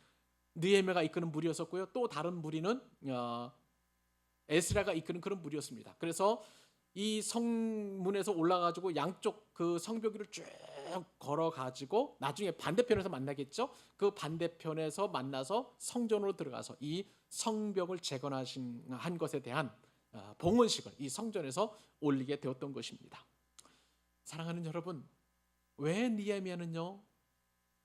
느헤미야가 이끄는 무리였었고요. 또 다른 무리는 에스라가 이끄는 그런 무리였습니다. 그래서 이 성문에서 올라가지고 양쪽 그 성벽 위를 쭉 걸어가지고 나중에 반대편에서 만나겠죠. 그 반대편에서 만나서 성전으로 들어가서 이 성벽을 재건한 것에 대한 봉헌식을 이 성전에서 올리게 되었던 것입니다. 사랑하는 여러분, 왜 느헤미야는요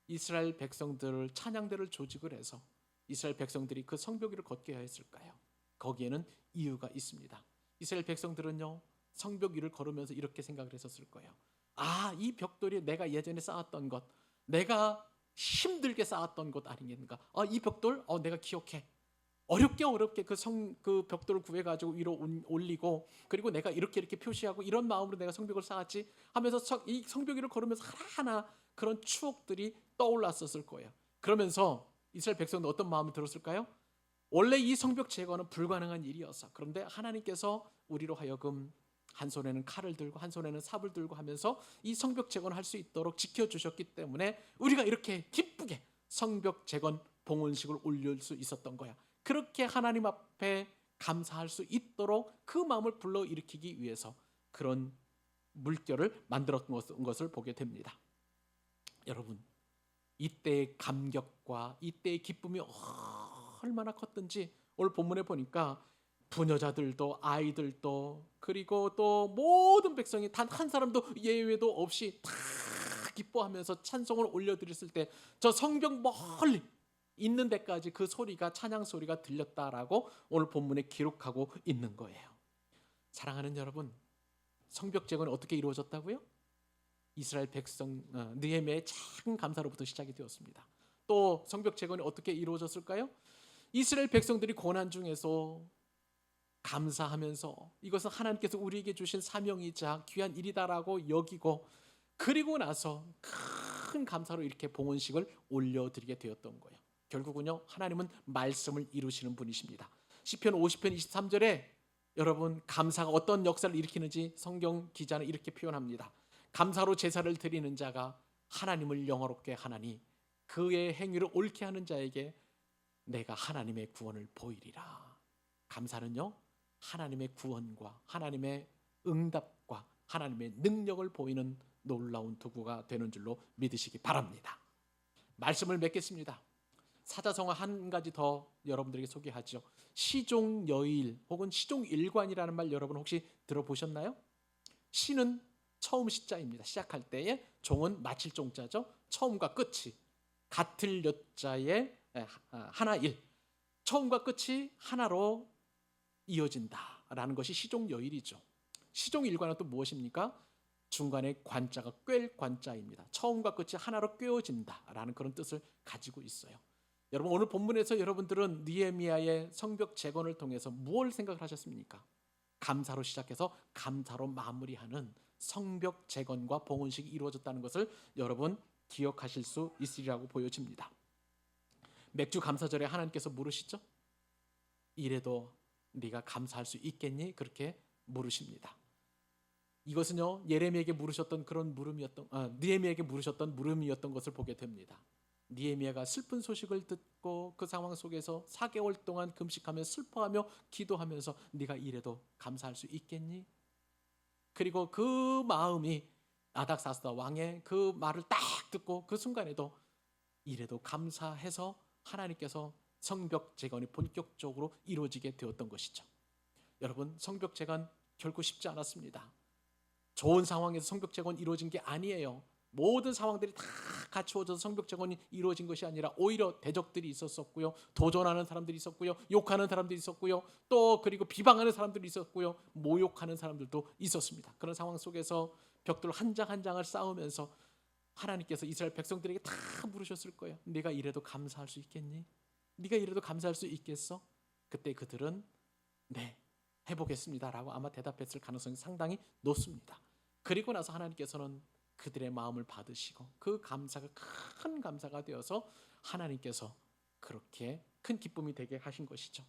이스라엘 백성들을 찬양대를 조직을 해서 이스라엘 백성들이 그 성벽 위를 걷게 했을까요? 거기에는 이유가 있습니다. 이스라엘 백성들은요 성벽 위를 걸으면서 이렇게 생각을 했었을 거예요. 아, 이 벽돌이 내가 예전에 쌓았던 것, 내가 힘들게 쌓았던 것 아니겠는가? 이 벽돌, 내가 기억해. 어렵게 그 벽돌을 구해가지고 위로 올리고 그리고 내가 이렇게 표시하고 이런 마음으로 내가 성벽을 쌓았지 하면서 이 성벽 위를 걸으면서 하나하나 그런 추억들이 떠올랐었을 거예요. 그러면서 이스라엘 백성은 어떤 마음이 들었을까요? 원래 이 성벽 제거는 불가능한 일이었어. 그런데 하나님께서 우리로 하여금 한 손에는 칼을 들고 한 손에는 삽을 들고 하면서 이 성벽 재건을 할 수 있도록 지켜주셨기 때문에 우리가 이렇게 기쁘게 성벽 재건 봉헌식을 올릴 수 있었던 거야. 그렇게 하나님 앞에 감사할 수 있도록 그 마음을 불러일으키기 위해서 그런 물결을 만들었던 것을 보게 됩니다. 여러분, 이때의 감격과 이때의 기쁨이 얼마나 컸던지 오늘 본문에 보니까 부녀자들도 아이들도 그리고 또 모든 백성이 단 한 사람도 예외도 없이 다 기뻐하면서 찬송을 올려드렸을 때 저 성벽 멀리 있는 데까지 그 소리가 찬양 소리가 들렸다라고 오늘 본문에 기록하고 있는 거예요. 사랑하는 여러분, 성벽 재건이 어떻게 이루어졌다고요? 이스라엘 백성 느헤미야의 작은 감사로부터 시작이 되었습니다. 또 성벽 재건이 어떻게 이루어졌을까요? 이스라엘 백성들이 고난 중에서 감사하면서 이것은 하나님께서 우리에게 주신 사명이자 귀한 일이다라고 여기고 그리고 나서 큰 감사로 이렇게 봉헌식을 올려드리게 되었던 거예요. 결국은요, 하나님은 말씀을 이루시는 분이십니다. 시편 50편 23절에 여러분 감사가 어떤 역사를 일으키는지 성경 기자는 이렇게 표현합니다. 감사로 제사를 드리는 자가 하나님을 영화롭게 하나니 그의 행위를 옳게 하는 자에게 내가 하나님의 구원을 보이리라. 감사는요, 하나님의 구원과 하나님의 응답과 하나님의 능력을 보이는 놀라운 도구가 되는 줄로 믿으시기 바랍니다. 말씀을 맺겠습니다. 사자성어 한 가지 더 여러분들에게 소개하죠. 시종여일 혹은 시종일관이라는 말 여러분 혹시 들어보셨나요? 시는 처음 시자입니다. 시작할 때에 종은 마칠 종자죠. 처음과 끝이 같을 여자의 하나일, 처음과 끝이 하나로 이어진다라는 것이 시종여일이죠. 시종일관은 또 무엇입니까? 중간에 관자가 꿰 관자입니다. 처음과 끝이 하나로 꿰어진다라는 그런 뜻을 가지고 있어요. 여러분, 오늘 본문에서 여러분들은 느헤미야의 성벽 재건을 통해서 무엇을 생각을 하셨습니까? 감사로 시작해서 감사로 마무리하는 성벽 재건과 봉헌식이 이루어졌다는 것을 여러분 기억하실 수 있으리라고 보여집니다. 맥주 감사절에 하나님께서 물으시죠. 이래도 네가 감사할 수 있겠니? 그렇게 물으십니다. 이것은요 예레미야에게 물으셨던 그런 물음이었던 느헤미야에게 물으셨던 물음이었던 것을 보게 됩니다. 느헤미야가 슬픈 소식을 듣고 그 상황 속에서 4개월 동안 금식하며 슬퍼하며 기도하면서 네가 이래도 감사할 수 있겠니? 그리고 그 마음이 아닥사스다 왕의 그 말을 딱 듣고 그 순간에도 이래도 감사해서 하나님께서 성벽 재건이 본격적으로 이루어지게 되었던 것이죠. 여러분 성벽 재건 결코 쉽지 않았습니다. 좋은 상황에서 성벽 재건이 이루어진 게 아니에요. 모든 상황들이 다 갖추어져서 성벽 재건이 이루어진 것이 아니라 오히려 대적들이 있었었고요, 도전하는 사람들이 있었고요, 욕하는 사람들이 있었고요, 또 그리고 비방하는 사람들이 있었고요, 모욕하는 사람들도 있었습니다. 그런 상황 속에서 벽돌 한 장 한 장을 쌓으면서 하나님께서 이스라엘 백성들에게 다 물으셨을 거예요. 네가 이래도 감사할 수 있겠니? 네가 이래도 감사할 수 있겠어? 그때 그들은 네, 해보겠습니다라고 아마 대답했을 가능성이 상당히 높습니다. 그리고 나서 하나님께서는 그들의 마음을 받으시고 그 감사가 큰 감사가 되어서 하나님께서 그렇게 큰 기쁨이 되게 하신 것이죠.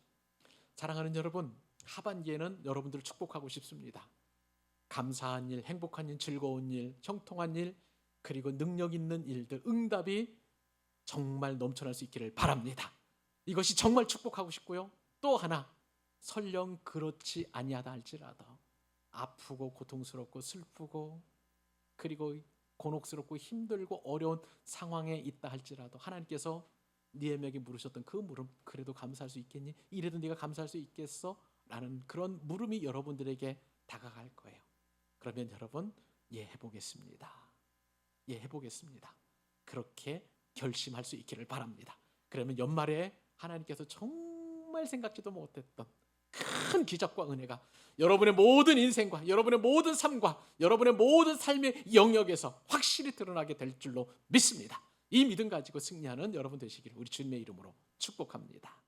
사랑하는 여러분, 하반기에는 여러분들을 축복하고 싶습니다. 감사한 일, 행복한 일, 즐거운 일, 형통한 일, 그리고 능력 있는 일들, 응답이 정말 넘쳐날 수 있기를 바랍니다. 이것이 정말 축복하고 싶고요. 또 하나, 설령 그렇지 아니하다 할지라도 아프고 고통스럽고 슬프고 그리고 곤혹스럽고 힘들고 어려운 상황에 있다 할지라도 하나님께서 느헤미야에게 물으셨던 그 물음, 그래도 감사할 수 있겠니? 이래도 네가 감사할 수 있겠어? 라는 그런 물음이 여러분들에게 다가갈 거예요. 그러면 여러분, 예 해보겠습니다. 예 해보겠습니다. 그렇게 결심할 수 있기를 바랍니다. 그러면 연말에 하나님께서 정말 생각지도 못했던 큰 기적과 은혜가 여러분의 모든 인생과 여러분의 모든 삶과 여러분의 모든 삶의 영역에서 확실히 드러나게 될 줄로 믿습니다. 이 믿음 가지고 승리하는 여러분 되시기를 우리 주님의 이름으로 축복합니다.